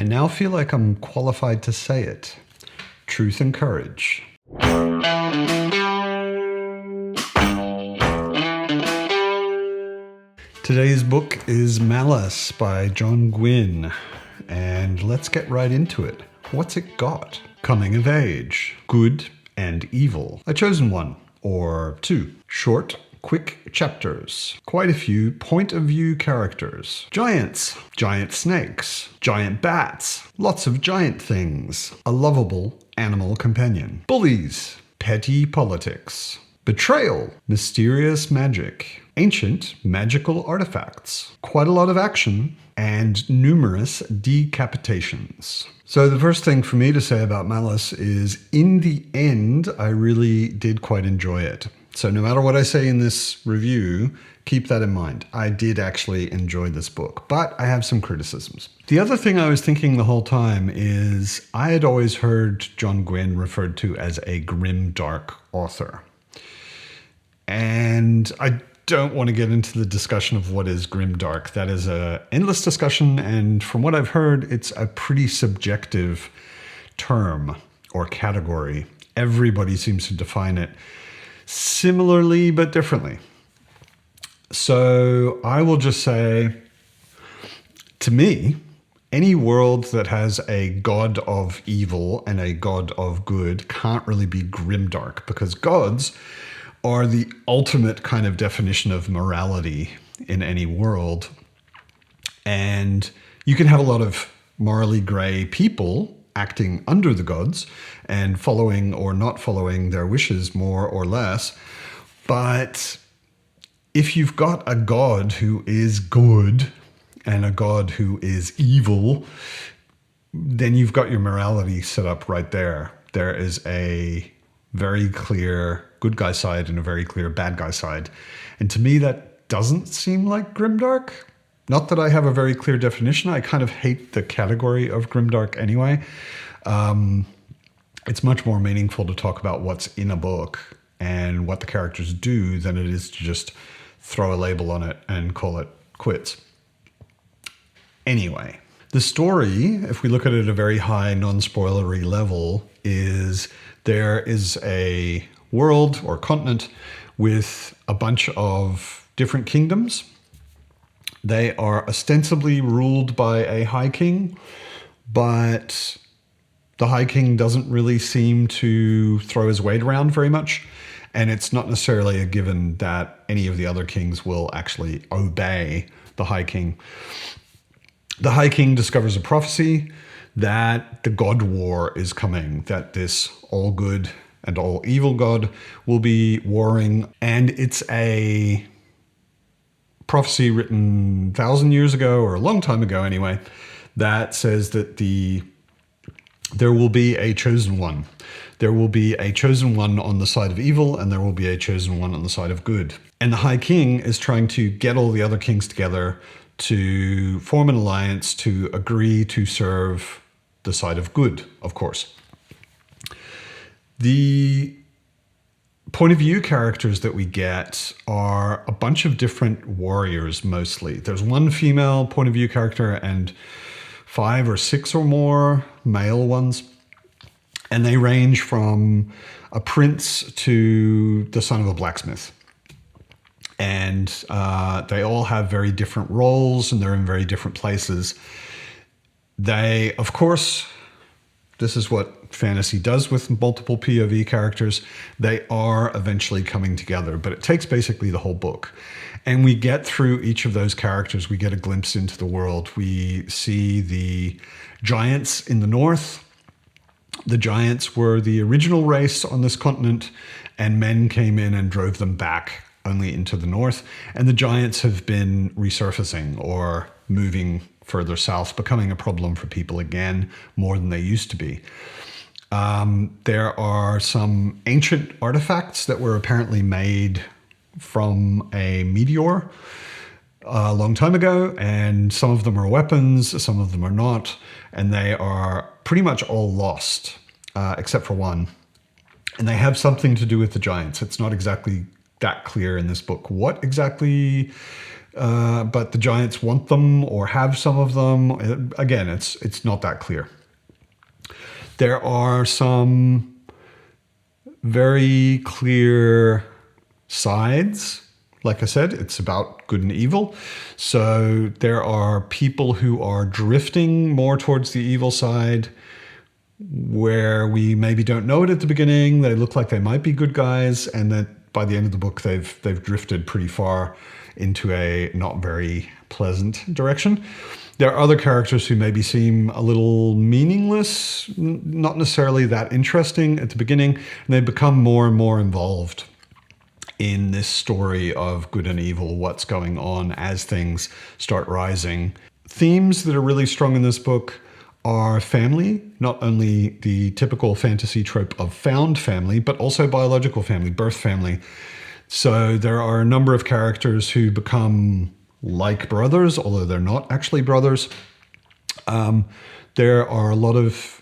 I now feel like I'm qualified to say it. Truth and courage. Today's book is Malice by Gwynne, and let's get right into it. What's it got? Coming of age, good and evil, a chosen one, or two, short, quick chapters, quite a few point of view characters, giants, giant snakes, giant bats, lots of giant things, a lovable animal companion, bullies, petty politics, betrayal, mysterious magic, ancient magical artifacts, quite a lot of action, and numerous decapitations. So the first thing for me to say about Malice is, in the end, I really did quite enjoy it. So no matter what I say in this review, keep that in mind. I did actually enjoy this book, but I have some criticisms. The other thing I was thinking the whole time is I had always heard Gwynne referred to as a grimdark author. And I don't want to get into the discussion of what is grimdark. That is an endless discussion, and from what I've heard, it's a pretty subjective term or category. Everybody seems to define it similarly but differently. So I will just say, to me, any world that has a god of evil and a god of good can't really be grimdark, because gods are the ultimate kind of definition of morality in any world. And you can have a lot of morally gray people acting under the gods and following or not following their wishes more or less. But if you've got a god who is good and a god who is evil, then you've got your morality set up right there. There is a very clear good guy side and a very clear bad guy side. And to me, that doesn't seem like grimdark. Not that I have a very clear definition. I kind of hate the category of grimdark anyway. It's much more meaningful to talk about what's in a book and what the characters do than it is to just throw a label on it and call it quits. Anyway, the story, if we look at it at a very high non-spoilery level, is there is a world or continent with a bunch of different kingdoms. They are ostensibly ruled by a high king, but the high king doesn't really seem to throw his weight around very much. And it's not necessarily a given that any of the other kings will actually obey the high king. The high king discovers a prophecy that the god war is coming, that this all good and all evil god will be warring. And it's a prophecy written 1,000 years ago, or a long time ago anyway, that says that there will be a chosen one. There will be a chosen one on the side of evil, and there will be a chosen one on the side of good. And the High King is trying to get all the other kings together to form an alliance to agree to serve the side of good, of course. The point of view characters that we get are a bunch of different warriors mostly. There's one female point of view character and 5 or 6 or more male ones. And they range from a prince to the son of a blacksmith. And they all have very different roles, and they're in very different places. They, of course, this is what fantasy does with multiple POV characters. They are eventually coming together, but it takes basically the whole book. And we get through each of those characters. We get a glimpse into the world. We see the giants in the north. The giants were the original race on this continent, and men came in and drove them back only into the north. And the giants have been resurfacing or moving further south, becoming a problem for people again, more than they used to be. There are some ancient artifacts that were apparently made from a meteor a long time ago, and some of them are weapons, some of them are not, and they are pretty much all lost, except for one. And they have something to do with the giants. It's not exactly that clear in this book what exactly but the giants want them or have some of them. Again, it's not that clear. There are some very clear sides. Like I said, it's about good and evil. So there are people who are drifting more towards the evil side, where we maybe don't know it at the beginning. They look like they might be good guys, and that by the end of the book, they've drifted pretty far into a not very pleasant direction. There are other characters who maybe seem a little meaningless, not necessarily that interesting at the beginning, and they become more and more involved in this story of good and evil, what's going on as things start rising. Themes that are really strong in this book are family, not only the typical fantasy trope of found family, but also biological family, birth family. So there are a number of characters who become like brothers, although they're not actually brothers. There are a lot of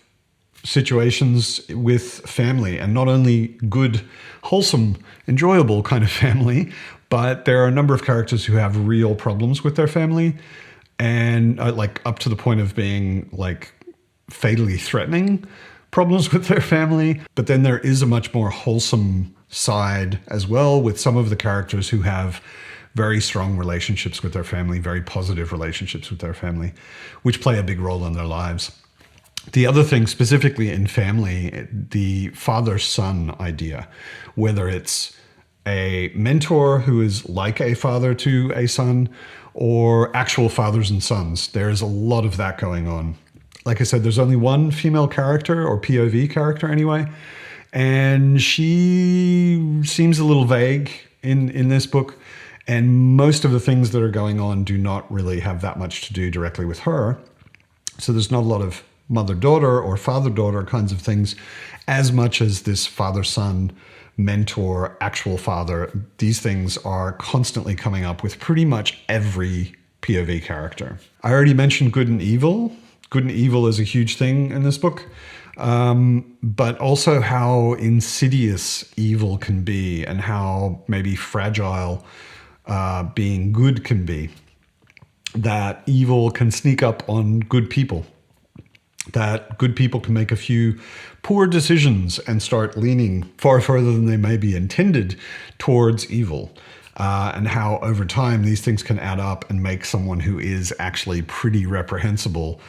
situations with family, and not only good, wholesome, enjoyable kind of family, but there are a number of characters who have real problems with their family, and like up to the point of being like fatally threatening problems with their family. But then there is a much more wholesome side as well, with some of the characters who have very strong relationships with their family, very positive relationships with their family, which play a big role in their lives. The other thing specifically in family, the father-son idea, whether it's a mentor who is like a father to a son or actual fathers and sons, there's a lot of that going on. Like I said, there's only one female character, or POV character anyway, and she seems a little vague in this book, and most of the things that are going on do not really have that much to do directly with her. So there's not a lot of mother-daughter or father-daughter kinds of things, as much as this father-son, mentor, actual father. These things are constantly coming up with pretty much every POV character. I already mentioned good and evil. Good and evil is a huge thing in this book, but also how insidious evil can be, and how maybe fragile being good can be. That evil can sneak up on good people. That good people can make a few poor decisions and start leaning far further than they may be intended towards evil. And how over time these things can add up and make someone who is actually pretty reprehensible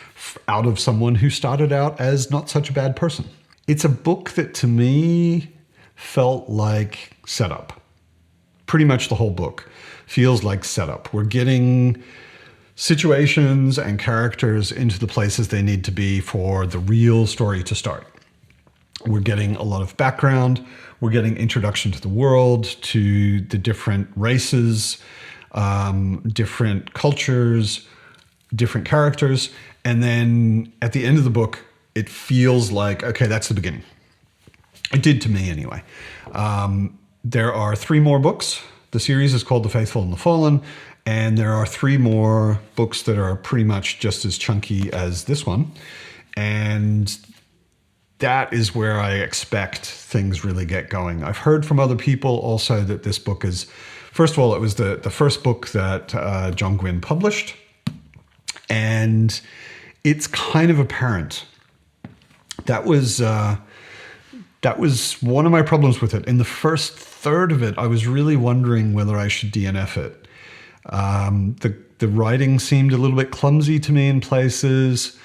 out of someone who started out as not such a bad person. It's a book that to me felt like setup. Pretty much the whole book feels like setup. We're getting situations and characters into the places they need to be for the real story to start. We're getting a lot of background. We're getting introduction to the world, to the different races, different cultures, different characters. And then at the end of the book, it feels like, okay, that's the beginning. It did to me anyway. There are 3 more books. The series is called The Faithful and the Fallen. And there are 3 more books that are pretty much just as chunky as this one. And that is where I expect things really get going. I've heard from other people also that this book is, first of all, it was the first book that John Gwynne published. And it's kind of apparent. That was one of my problems with it. In the first third of it, I was really wondering whether I should DNF it. The writing seemed a little bit clumsy to me in places.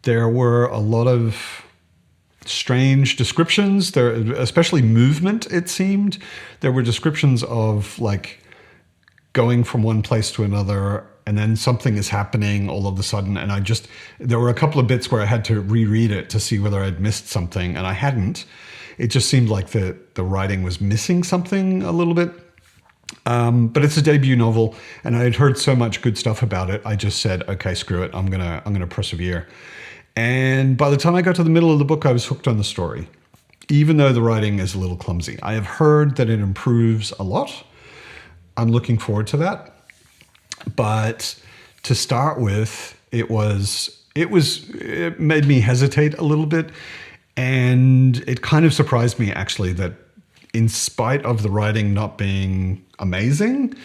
There were a lot of strange descriptions, there, especially movement, it seemed. There were descriptions of like going from one place to another, and then something is happening all of a sudden. And there were a couple of bits where I had to reread it to see whether I'd missed something, and I hadn't. It just seemed like the writing was missing something a little bit. But it's a debut novel, and I had heard so much good stuff about it. I just said, okay, screw it. I'm gonna persevere. And by the time I got to the middle of the book, I was hooked on the story, even though the writing is a little clumsy. I have heard that it improves a lot. I'm looking forward to that. But to start with, it made me hesitate a little bit. And it kind of surprised me, actually, that in spite of the writing not being amazing,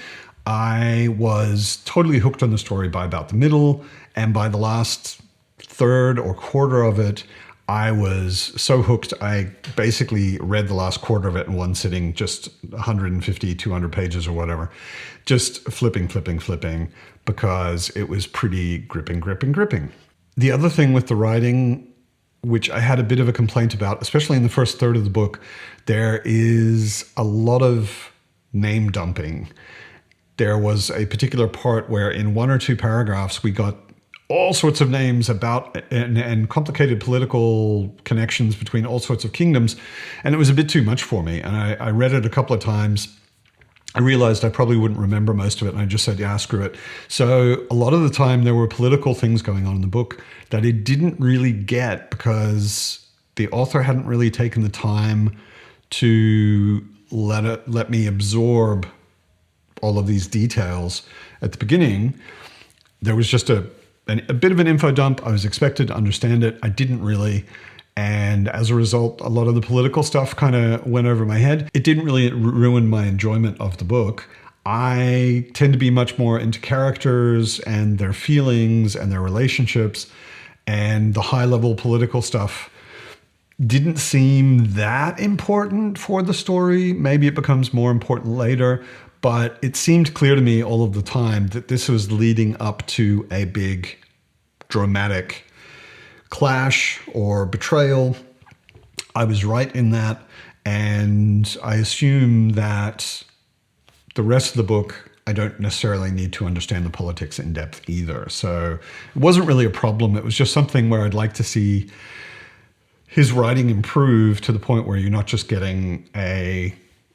I was totally hooked on the story by about the middle, and by the last third or quarter of it, I was so hooked, I basically read the last quarter of it in one sitting, just 150, 200 pages or whatever, just flipping, because it was pretty gripping. The other thing with the writing, which I had a bit of a complaint about, especially in the first third of the book, there is a lot of name dumping. There was a particular part where in one or two paragraphs we got all sorts of names about and complicated political connections between all sorts of kingdoms, and it was a bit too much for me. And I read it a couple of times. I realized I probably wouldn't remember most of it, and I just said, yeah, screw it. So a lot of the time there were political things going on in the book that it didn't really get because the author hadn't really taken the time to let me absorb all of these details at the beginning. There was just a bit of an info dump. I was expected to understand it. I didn't really. And as a result, a lot of the political stuff kind of went over my head. It didn't really ruin my enjoyment of the book. I tend to be much more into characters and their feelings and their relationships. And the high-level political stuff didn't seem that important for the story. Maybe it becomes more important later. But it seemed clear to me all of the time that this was leading up to a big dramatic clash or betrayal. I was right in that. And I assume that the rest of the book, I don't necessarily need to understand the politics in depth either. So it wasn't really a problem. It was just something where I'd like to see his writing improve to the point where you're not just getting a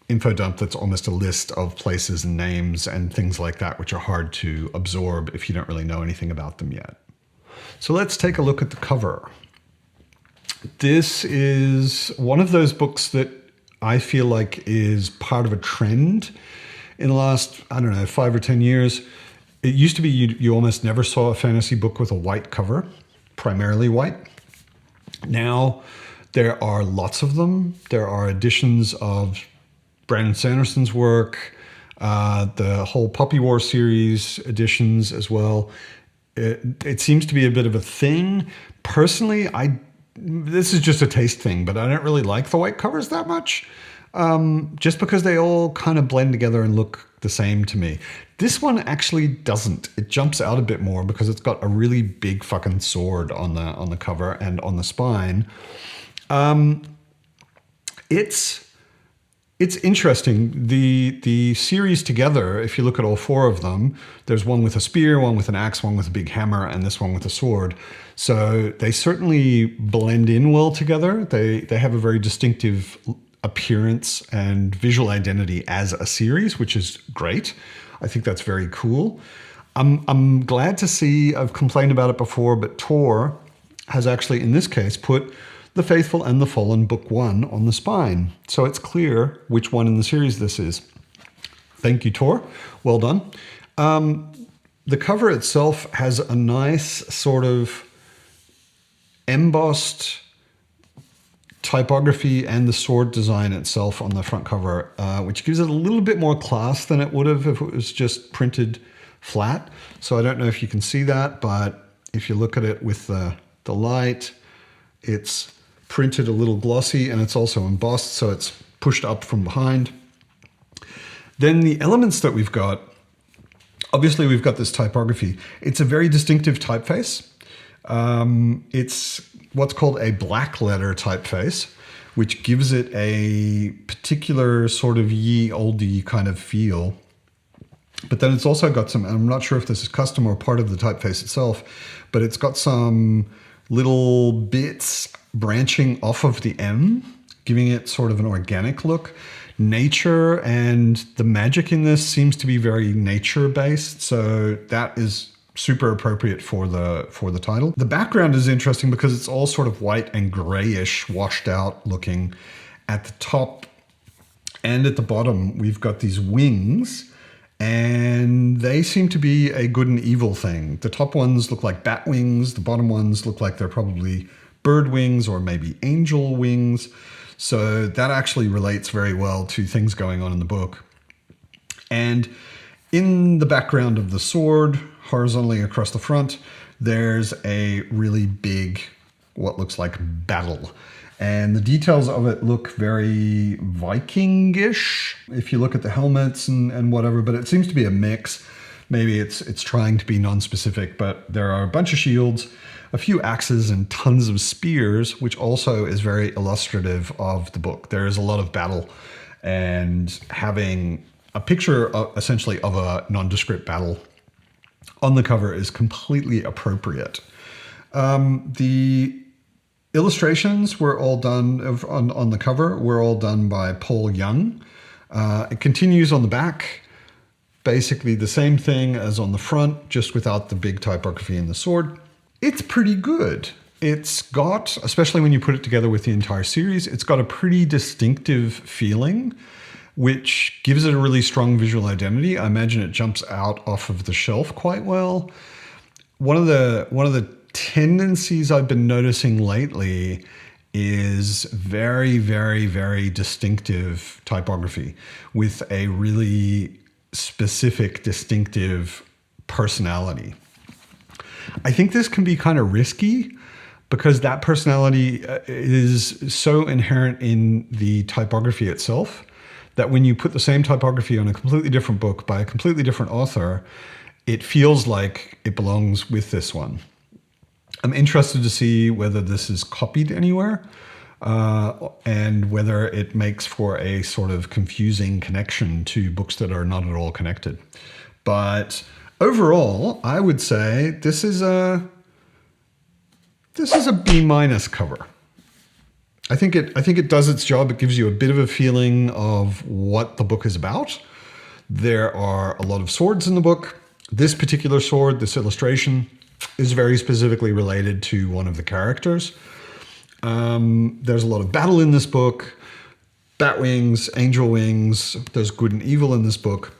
info dump that's almost a list of places and names and things like that, which are hard to absorb if you don't really know anything about them yet. So let's take a look at the cover. This is one of those books that I feel like is part of a trend in the last, 5 or 10 years. It used to be you almost never saw a fantasy book with a white cover, primarily white. Now there are lots of them. There are editions of Brandon Sanderson's work, the whole Puppy War series editions as well. It seems to be a bit of a thing. Personally, this is just a taste thing, but I don't really like the white covers that much, just because they all kind of blend together and look the same to me. This one actually doesn't. It jumps out a bit more because it's got a really big fucking sword on the cover and on the spine. It's interesting. The series together, if you look at all four of them, there's one with a spear, one with an axe, one with a big hammer, and this one with a sword. So they certainly blend in well together. They have a very distinctive appearance and visual identity as a series, which is great. I think that's very cool. I'm glad to see, I've complained about it before, but Tor has actually, in this case, put The Faithful and the Fallen Book 1 on the spine. So it's clear which one in the series this is. Thank you, Tor. Well done. The cover itself has a nice sort of embossed typography and the sword design itself on the front cover, which gives it a little bit more class than it would have if it was just printed flat. So I don't know if you can see that, but if you look at it with the light, it's printed a little glossy and it's also embossed, so it's pushed up from behind. Then the elements that we've got, obviously we've got this typography. It's a very distinctive typeface. It's what's called a black letter typeface, which gives it a particular sort of ye olde kind of feel. But then it's also got some, I'm not sure if this is custom or part of the typeface itself, but it's got some little bits branching off of the M, giving it sort of an organic look. Nature and the magic in this seems to be very nature-based, so that is super appropriate for the title. The background is interesting because it's all sort of white and grayish, washed out looking. At the top and at the bottom, we've got these wings, and they seem to be a good and evil thing. The top ones look like bat wings. The bottom ones look like they're probably bird wings or maybe angel wings. So that actually relates very well to things going on in the book. And In the background of the sword, horizontally across the front, there's a really big, what looks like battle. And the details of it look very Viking-ish, if you look at the helmets and whatever, but it seems to be a mix. Maybe it's trying to be non-specific, but there are a bunch of shields, a few axes, and tons of spears, which also is very illustrative of the book. There is a lot of battle, and having a picture essentially of a nondescript battle on the cover is completely appropriate. The illustrations were all done on the cover, were all done by Paul Young. It continues on the back, basically the same thing as on the front, just without the big typography in the sword. It's pretty good. It's got, especially when you put it together with the entire series, it's got a pretty distinctive feeling, which gives it a really strong visual identity. I imagine it jumps out off of the shelf quite well. One of the tendencies I've been noticing lately is very, very, very distinctive typography with a really specific, distinctive personality. I think this can be kind of risky because that personality is so inherent in the typography itself that when you put the same typography on a completely different book by a completely different author, it feels like it belongs with this one. I'm interested to see whether this is copied anywhere and whether it makes for a sort of confusing connection to books that are not at all connected. But overall, I would say this is a B- cover. I think it does its job. It gives you a bit of a feeling of what the book is about. There are a lot of swords in the book. This particular sword, this illustration, is very specifically related to one of the characters. There's a lot of battle in this book. Bat wings, angel wings. There's good and evil in this book.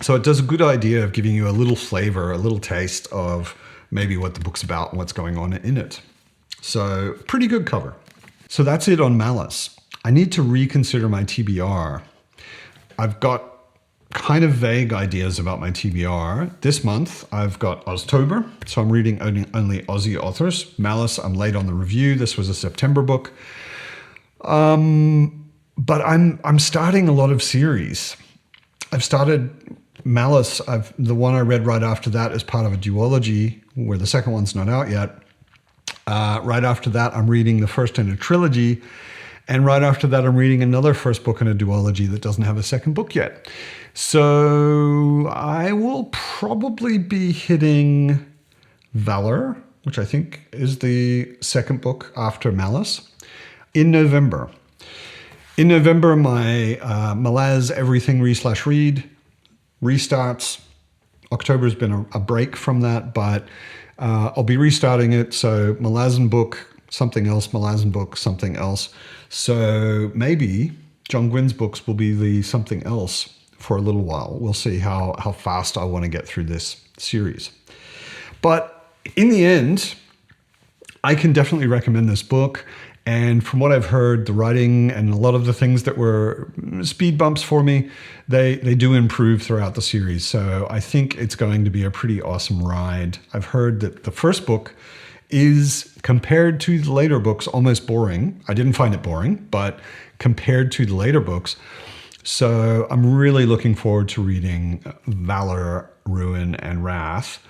So it does a good idea of giving you a little flavor, a little taste of maybe what the book's about and what's going on in it. So pretty good cover. So that's it on Malice. I need to reconsider my TBR. I've got kind of vague ideas about my TBR. This month, I've got Oztober, so I'm reading only Aussie authors. Malice, I'm late on the review. This was a September book. But I'm starting a lot of series. I've started Malice. The one I read right after that is part of a duology, where the second one's not out yet. Right after that, I'm reading the first in a trilogy. And right after that, I'm reading another first book in a duology that doesn't have a second book yet. So I will probably be hitting Valor, which I think is the second book after Malice, in November. In November, my Malice Everything Read restarts. October's been a break from that, but I'll be restarting it. So Malazan book, something else, Malazan book, something else. So maybe John Gwynne's books will be the something else for a little while. We'll see how fast I want to get through this series. But in the end, I can definitely recommend this book. And from what I've heard, the writing and a lot of the things that were speed bumps for me, they do improve throughout the series. So I think it's going to be a pretty awesome ride. I've heard that the first book is, compared to the later books, almost boring. I didn't find it boring, but compared to the later books. So I'm really looking forward to reading Valor, Ruin, and Wrath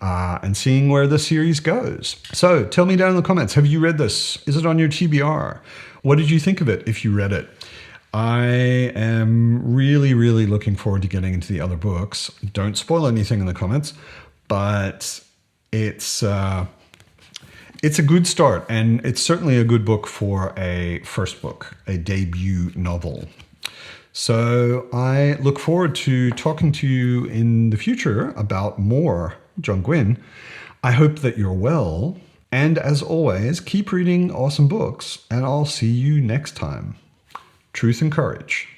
and seeing where the series goes. So tell me down in the comments, have you read this? Is it on your TBR? What did you think of it if you read it? I am really, really looking forward to getting into the other books. Don't spoil anything in the comments, but it's a good start, and it's certainly a good book for a first book, a debut novel. So I look forward to talking to you in the future about more John Gwynne. I hope that you're well, and as always, keep reading awesome books, and I'll see you next time. Truth and courage.